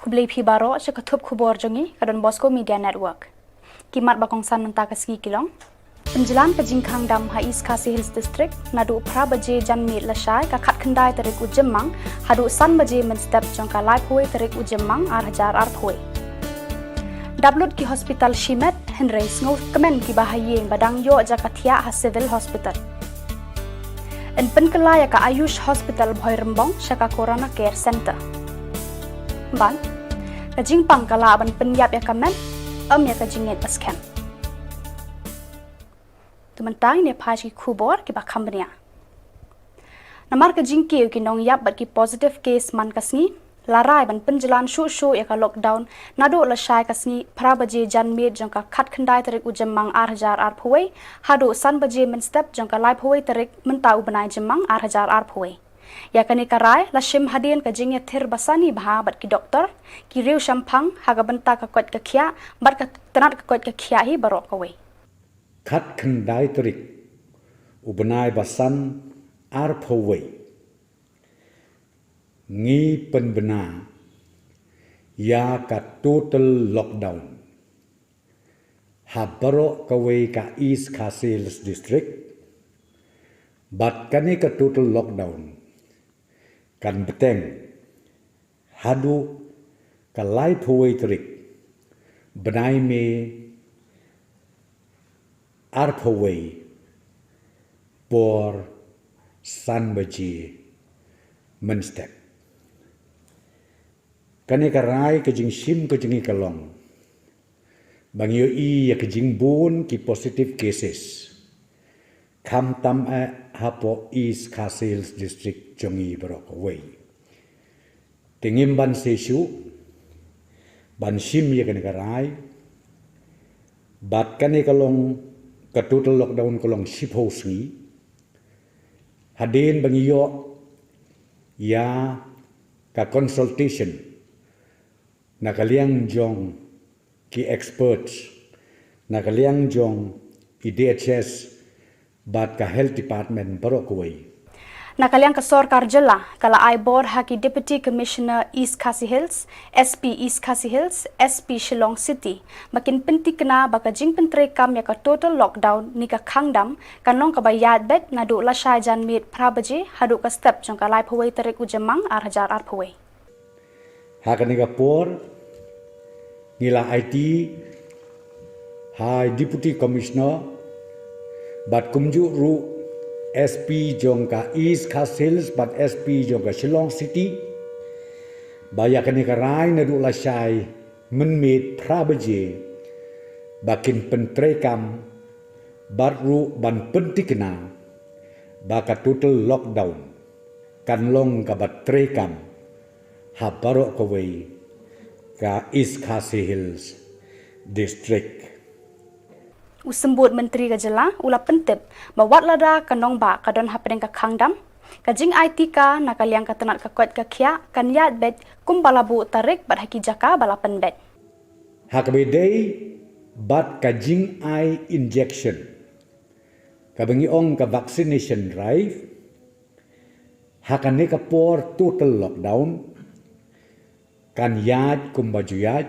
Kubli pi baro sa katup Khubor jongi kadon Bosco Media Network. Kimat bakong san mentaka ski kilong. Penjalan ke jingkang dam Hais Khasi Hills District nadu pra baje janmit lasai ka khat khandai tarik ujemang hadu san baje men step jongka lai phoi tarik ujemang ar hajar ar phoi. Dablut ki hospital Shimet Henry ngau kemen ki bahayeng badang yo jakatia ha civil hospital. En penkelaya ka Ayush Hospital Bhoi Rembong Shaka Corona Care Center. Ban, kajing pang kala ban penyap ya kamen, ya kajinget baskan. Tumantang ne pagi Khubor ki ba company. Namar kajing ki nong yap bat ki positive case man kasni, larai ban penjalan shu ya ka lockdown, nado la shai kasni prabaje janmit jangka khat khandai tarik ujemang ar hajar ar phoi, hado san baje men step jangka lai phoi tarik mentau benai jemang ar hajar ar phoi. Ya kani karai la shim hadin ka jingya thir basani bha bat ki doktor ki riu shampang haga banta ka kot ka khia bat ka tanat ka kot ka khia hi barok ka we khat khandai trik ubanai basan ar phowei ngi penbena ya ka total lockdown ha barok ka we ka East Khasi Hills district bat kani ka total lockdown kan beteng hadu kalai phoi trik benai me ar phoi por san baji menstep kane karai ke jing sim ke jing kalong bang yo I ya ke jing bun ki positive cases kam tam hapo East Khasi Hills district jongi barok away. Tingim ban sesu ban sim ya kan karai bat kane kalong ka total lockdown kalong shipho sni hadin bang yo ya ka consultation nakaliang jong ki experts nakaliang jong IDHS bat ka health department barok away. Nakaliang ka Khubor Jylla kala Ibor haki Deputy Commissioner East Khasi Hills, SP East Khasi Hills, SP Shillong City, makin penting kena baka jing pentre kam ya ka total lockdown ni ka khangdam kanong ka bayad bet nadu la shai janmit prabaje hadu ka step jong ka lai phoi tarik ujemang ar hajar ar phoi. Hakani ka por nila IT High Deputy Commissioner bat kumju ru SP jongka East Khasi Hills bat SP jongka Shillong City baya kani karai nadu la shai menmit prabaje bakin pentrekam bat ru ban pentikna baka total lockdown kan long ka bat trekam ha baro kawai ka East Khasi Hills district. Usembut Menteri ka Jylla ula pentip bawat lada kanong ba kadon hapeng ka khangdam kajing IT ka nakaliang ka tanat ka kot ka khia kan yat bet kumbalabu tarik bat haki jaka balapan bet hakabedei bat kajing I injection kabangi ong ka vaccination drive hakane ka por total lockdown kan yat kumbajuyat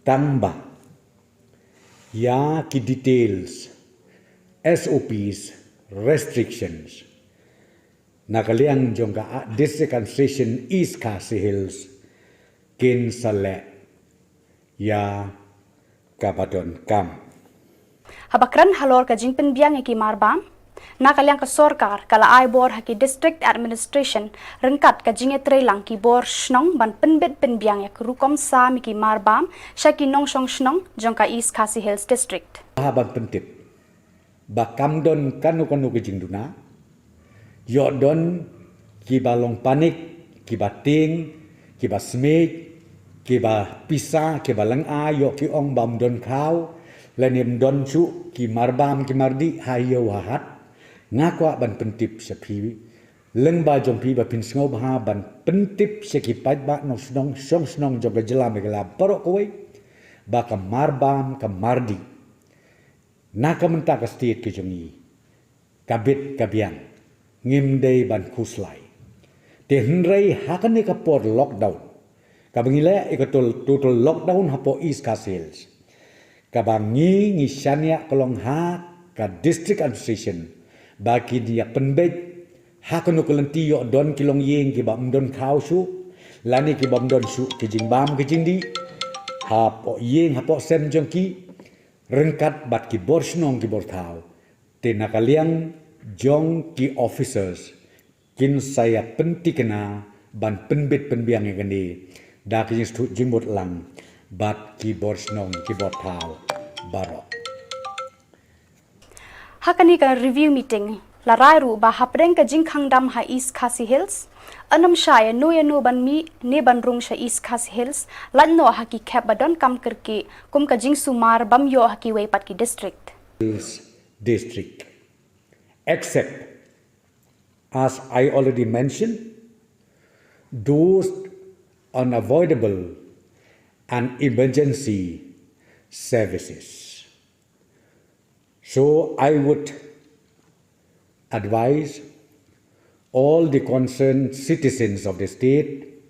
tamba ya ki details SOPs restrictions nakaliang jongka district administration East Khasi Hills kin sale ya kapadon kam habakran halor ka jing penbiang ki marbam nakaliang ka sorkar kala Ibor haki district administration rengkat ka jing etrelang ki bor snong ban penbet penbiang ya rukom sa mi ki marbam shaki nong shong snong jongka East Khasi Hills district haban pentip bakam don kanu ke jing duna yo don ki balong panik ki bating ki basmek ki ba pisa ki balang a yo ki ong bam don kau lenim don chu ki marbam ki mardi hayo hahat ngakwa ban pentip sapi leng ba jong pi ba pin sngo ba ban pentip seki pat ba no snong song snong jong Jylla Meghalaya barok koi ba ka marbam ka mardi naka menta ka state ki jongi kabit kabiang ngim dei ban kuslai te hnrei hakane ka por lockdown Kabangile ikatol total lockdown hapo East Coast Hills. Kabangi ngisanya kolong ha ka district administration bagi dia penbej ha kono kelenti yo don kilong yeng ki bam don kau su lani ki bam don su ki jing bam ki jing di hapo yeng hapo sem jong ki rengkat bat ki borsnong ki bortau te nakaliang jong ki officers kin saya pentikena ban penbet penbiang yang ni dak jing stu jimbot lang bat ki borsnong ki bortau barok Hakani ka review meeting la rairu ba hapreng ka jingkhang dam ha East Khasi Hills anam shaya no ban mi ne ban rung sha East Khasi Hills lan no ha ki khap badon kam karke kum ka jing sumar bam yo ha ki wei pat ki district except as I already mentioned those unavoidable and emergency services. So I would advise all the concerned citizens of the state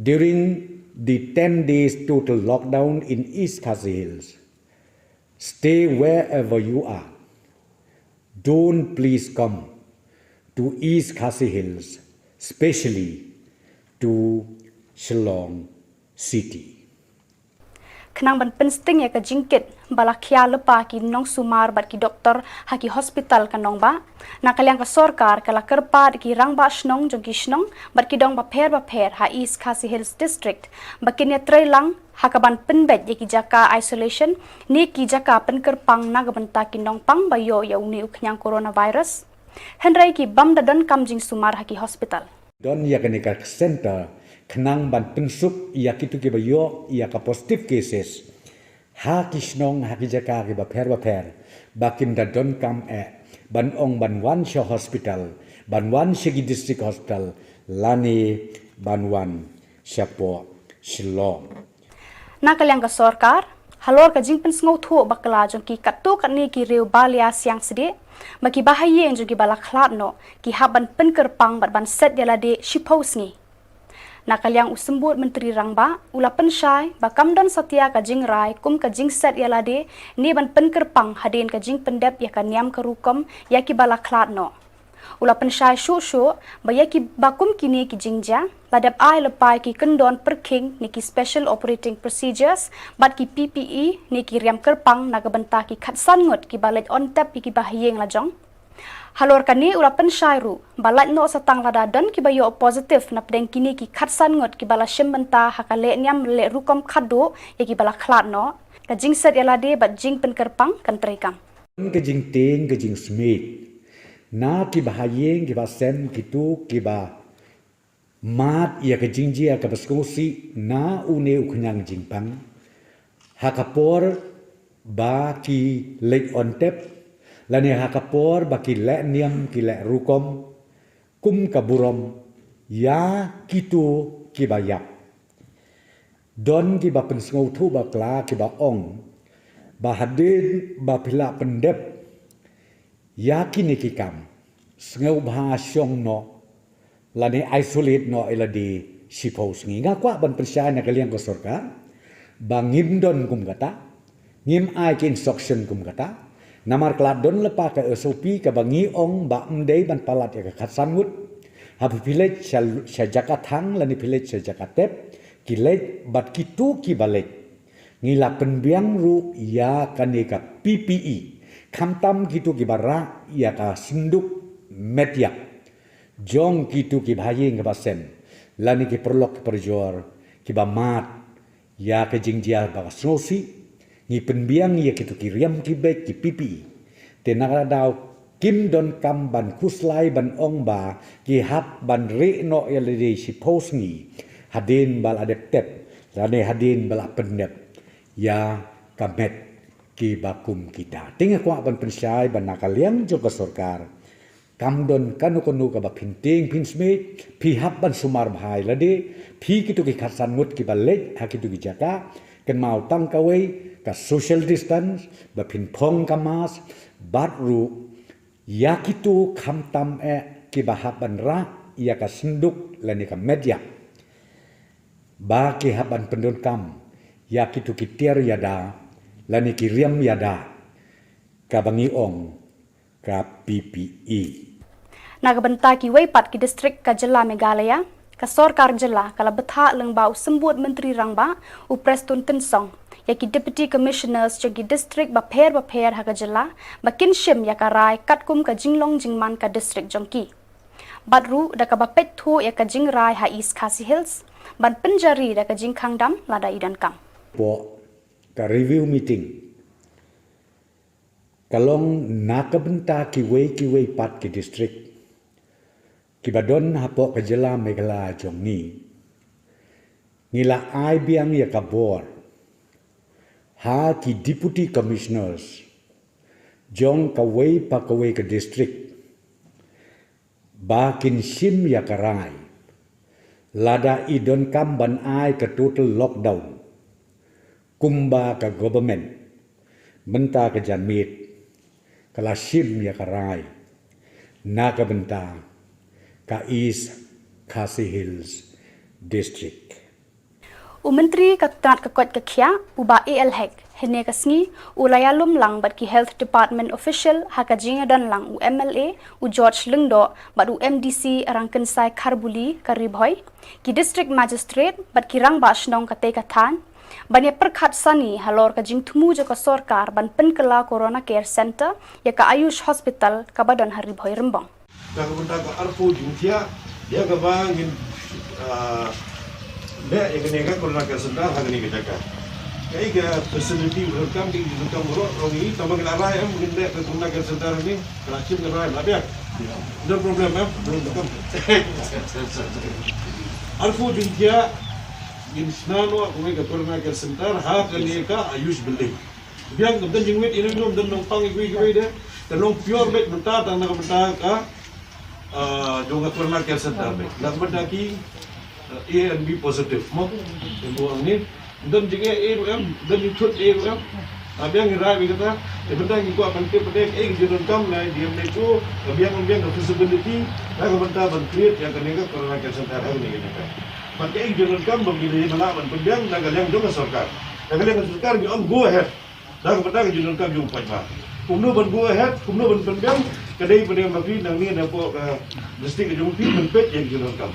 during the 10 days total lockdown in East Khasi Hills, stay wherever you are. Don't please come to East Khasi Hills, especially to Shillong city. Kenang ban pensting ya ka jingkit bala khia lepa ki nong sumar bat ki doktor ha ki hospital kanong ba nakaliang ka sorkar kala kerpa ki rang ba snong jong ki snong bat ki dong ba pher ha East Khasi Hills district bakin ya trailang ha ka ban penbet ya ki jaka isolation ni ki jaka penkerpang na ga banta ki nong pang ba yo ya uni uknyang coronavirus henrai ki bam dadan kam jing sumar ha ki hospital don ya ka center kenang ban pensuk ia kitu ki bayo ia ka positive cases ha kisnong ha ki jaka ki ba pher bakim da don kam ban ong ban wan sha hospital ban wan shigi district hospital lani ban wan shapo Shillong nakaliang ka sorkar halor ka jing pensngau thu bakla jong ki katu kan ni ki reu balia siang sede baki bahaye jong ki bala khlat no ki haban penkerpang bat ban set yala de shipos ni nakaliang usembut menteri rangba ula pensyai bakam dan satya ka jing rai kum ka jing set yala de ni ban penkerpang haden ka jing pendep ya ka niam ka rukom ya ki bala khlat no ula pensyai shu ba ya ki bakum kini ki jingja ladap ai lepai ki kendon perking ni ki special operating procedures bat ki PPE ni ki riam kerpang naga benta ki khatsan ngot ki balet on tap ki bahiyeng lajong halor kani ula pensyai ru balat no satang lada dan ki bayo positif nap deng kini ki khatsan ngot ki bala shim benta hakale nyam le rukom khado ya ki bala khlat no ka jing set yala de bat jing penkerpang kan terikam ke jing teng ke jing smith na ki bahayeng ki basem kitu ki ba mat ia ke jingjia ka baskosi na une uknyang jingpang hakapor ba ki lek on tep lani hakapor ba ki le niam ki le rukom kum kaburom ya kitu ki bayap don ki ba pensngau thu ba kla ki ba ong ba hadin ba pila pendep ya kini ki kam sngau bha syong no lani isolate no eladi sipos ngi nga kwa ban persya na kaliang ko sorka bangim don kum kata ngim ai ki instruction kum kata namar klat don lepa ka SOP ka bangi ong ba mdei ban palat ya ka khatsan ngut habu village sya jakathang lani village sya jakatep kilet bat kitu ki balek ngila penbiang ru ya kanika PPE kamtam kitu ki bara ya ka sinduk media jong kitu ki bhayeng ka basem lani ki perlok perjor ki ba mat ya ka jingjia ba sosi ni penbiang ya kitu ki riam ki bek ki pipi te nagara daw kim don kam ban kuslai ban ong ba ki hap ban re no ya le si pos ni hadin bal adep tep lani hadin bal pendep ya kamet ki bakum kita tinga kwa ban pensyai ban nakaliang jo ka sorkar kamdon kanu ka ba pinting pinsme pi hap ban sumar bhai lade pi kitu ki khatsan ngut ki balek ha kitu ki jaka ken mau tang kawe ka social distance ba pin phong kamas batru ya kitu khamtam ki ba hap ban ra ya ka sinduk lani ka media ba ki haban pendon kam ya kitu kitiar yada lani kiriam yada ka bangi ong ka PPE Nagabenta ki Waipat ki distrik ka Jylla Meghalaya ka Sorkar Jylla kala betha lengbau sembut menteri rangba u Preston Tensong ya ki deputy commissioners jagi distrik baper ha ka Jylla bakin shim ya ka rai katkum ka Jinglong Jingman ka distrik jongki badru da ka bapet thu ya ka Jingrai ha East Khasi Hills ban penjari da ka Jingkhang Dam lada idan kam po ka review meeting kalong nakabenta ki wei pat ki distrik ki badon hapo ka Jylla Meghalaya jong ni ngila ai biang ya ka bor ha ki deputy commissioners jong ka wei pa ka wei ka distrik ba kin sim ya ka rai lada idon kam ban ai ka total lockdown kumba ka government benta ka janmit kala sim ya ka rai na ka benta ka East Khasi Hills district Menteri Ketat Kekot Kekia uba ALHEC hene kasngi ulayalum lang bat ki health department official hakajinga dan lang u MLA u George Lengdo bat u MDC arangken sai Kharbuli Karibhoy ki district magistrate bat ki rang ba shnong kate kathan banya perkhat sani halor ka jing thumu jo ka sorkar ban penkela corona care center ya ka Ayush hospital ka badan Haribhoy rembang Kalau benda ke arpu jungtia dia ke bangin dia yang kena corona care center hari ni kita kan. Kai ke facility welcome di welcome rongi tambah kena rai mungkin dia ke corona care center ni kelacim ke rai lah no problem belum come. Arpu jungtia in snano aku ke corona care center ha kali ka Ayush building. Biang kemudian jingwit ini belum dan nongpang ikui dia dan nong pure bed bentar dan nak bentar ka juga corona care center be dak bedaki A and B positive mo yang ni dan jika A dan ikut A abiang ngirai kata bentar ngiko akan ke pedek judun kam lai dia metu abiang ke feasibility dak bentar ban create yang kena corona care center ni kita pakai judun kam bagi mana ban pedang dak yang juga sorkar dak yang sorkar ni on go ahead dak bentar judun kam jumpa pa kumno ban go ahead kumno ban pedang kadai pedang bagi nang ni ada po district jumpi menpet yang judun kam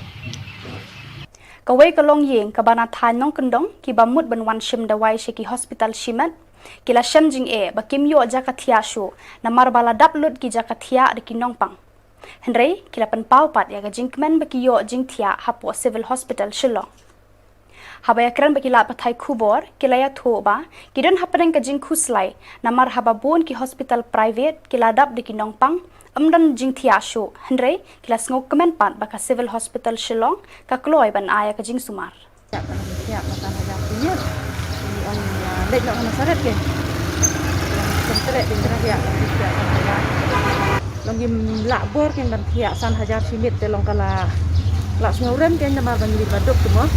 Kawai kalong yeng kabana than nong kendong ki bamut ban wan shim dawai sheki hospital shimat kila shem jing bakim yo jakathia shu namar bala daplut ki jakathia de ki nongpang henrei kila pen paupat ya ga jingkmen baki yo jingthia hapo civil hospital Shillong habaya kran baki la pathai Khubor kila ya thoba kidon hapeneng ka jing khuslai namar hababon ki hospital private kila dap de ki nongpang amdan jingthia shu henrei kila ngok kemen pat baka civil hospital Shillong ka kloi ban aya ka jing sumar ya mata ada punya ini on lek nak mana sarat ke sentret dengan ya longim lak bor kan ban thia san hajar simit te long kala lak snauren kan nama ban di baduk semua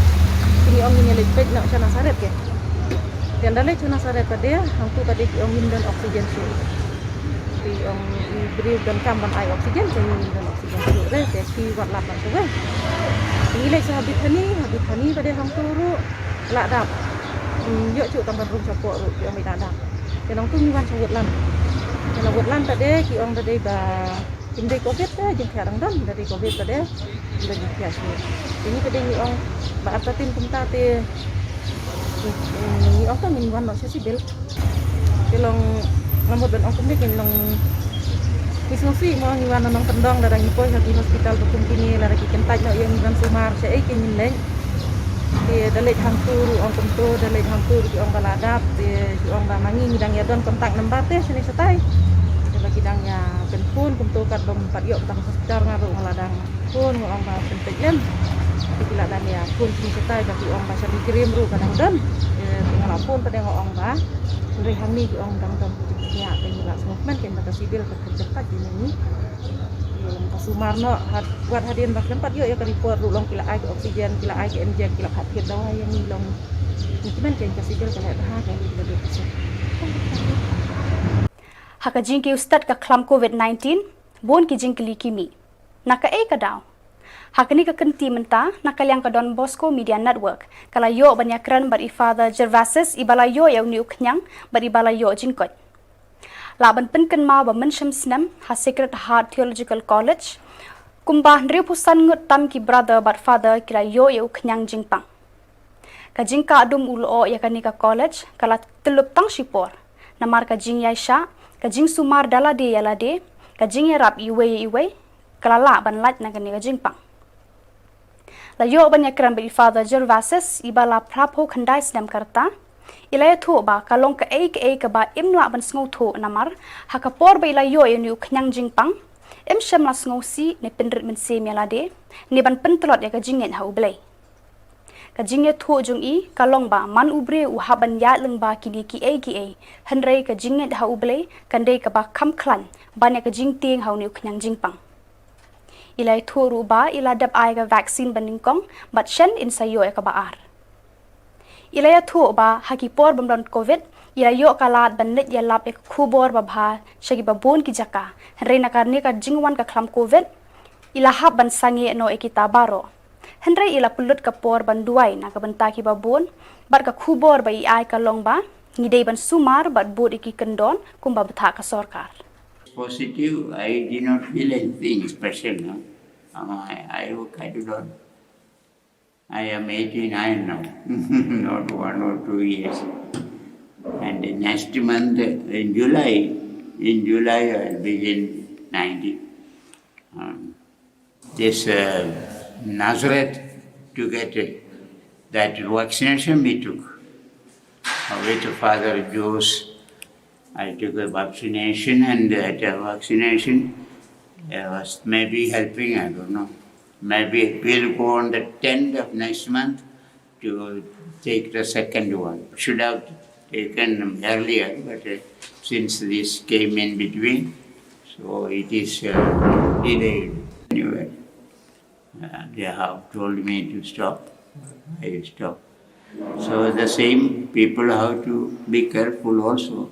ini on ni lek pek nak sana sarat ke dan dalek sana sarat pada hangku tadi on dan oksigen su on beri dan kamban air oksigen dan oksigen su re te ki wat lapan tu kan ini lek habis hani pada hangku ru lak dap yuk cuk tambah rum capok ru ki on mi dadak dan on tu mi wan sawut lan kalau buat lan tadi ki on tadi ba indai covid dah jeng kharang dan dari covid tadi sudah jeng kias ini tadi ni on ba atatin kumta te ni on tu min wan no sesibil kelong ngamut ben on kumni kelong Kisnosi mo ang iwan nang kendong darang ipoy sa hospital tukum kini lara ki kentaj no yang iwan sumar sa ay kinin leng di dalit hangturu ang kumto dalit hangturu ki ang baladap di ang bamangi ngidang yadon kontak nembate sini setay lagi dangnya penpun kumto kat dom pat yok tang hospital ngaru ngaladang pun ang ba pentek lem dikila dan ya pun sini setay bagi ang ba sa dikirim ru kadang don tinggal pun pada ang ba Suri kami di orang dang ya pengilas movement kan kata sibil cepat ini Sumarno buat hadirin bahkan empat yuk ya ke report long kila ai oksigen kila ai injek kila hati dawa yang ni long mungkin kan ke sibil kan ada yang tidak bisa haka jing ki ustad ka klam covid-19 bon ki jing kli kimi naka e ka daw Hakini kekenti menta nakaliang ke Don Bosco Media Network kalayo banyakran bari Father Gervasis ibalayo yang niuk nyang bari balayo jingkot. Laban penken ma ba mensham snam ha Sacred Heart Theological College kumbah nripusan ngut tam ki brother but father kalayo yang nyang jingpang. Kajingka adum ulo ya kanika college kala telup tang sipor. Namar kajing yaisha, kajing sumar dalade yalade, kajing rap iwe kala ban lat na kanika jingpang. Layo banyakran bagi Father Gervasis ibala prapo khandai snam karta ilaya tho ba kalong ka ke ba imla ban sngo tho namar hakapor ba ilayo yenu khnyang jingpang em shamla sngo si ne pendrit men se melade ne ban pentlot ya ka jingen ha ublei ka jingye tho jung i kalong ba man ubre u haban ya leng ba kini ki hanrei ka jingen ha ublei kandei ka ba kham khlan ban ya ka jing ting ha ne khnyang jingpang ilai thuru ba iladap ai ka vaccine baningkong but shen in sayo ka baar ilaya thu ba hakipor bamron covid ilayo kalat banit ya lap ek khubor ba bha shagi babon ki jaka reina karne ka jingwan ka khlam covid ilahab ban sangi no ekita baro henre ila pulut ka por ban duai na ka banta ki babon bar ka khubor ba ai ka long ba ngidei ban sumar bat bod iki kendon kumba betha ka sorkar. Positive, I did not feel anything special. No? I do not. I am 89 now, not 1 or 2 years. And the next month, in July I will begin 90. This Nazareth to get that vaccination we took with Father Jose. I took a vaccination and that vaccination was maybe helping, I don't know. Maybe it will go on the 10th of next month to take the second one. Should have taken earlier, but since this came in between, so it is delayed. Anyway, they have told me to stop. I stopped. So the same people have to be careful also.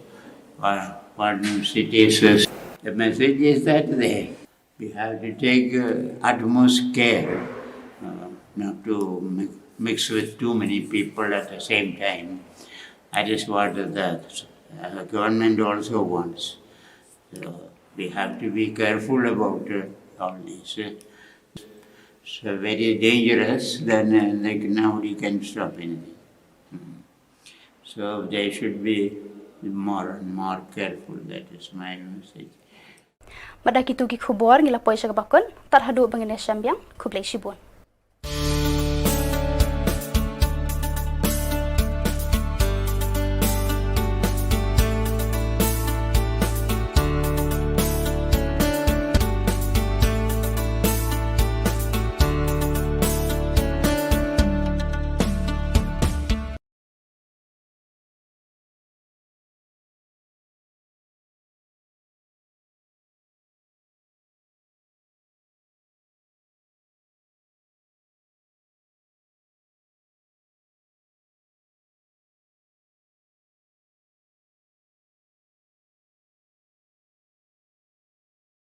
What cities, the message is that we have to take utmost care not to mix with too many people at the same time. That is what the government also wants. So we have to be careful about all this. So very dangerous, then nobody can stop anything. So they should be more and more careful. That is my message. Madaki tugi khubor ngila poy sa bakon tarhadu bangine sambyang kublai sibon.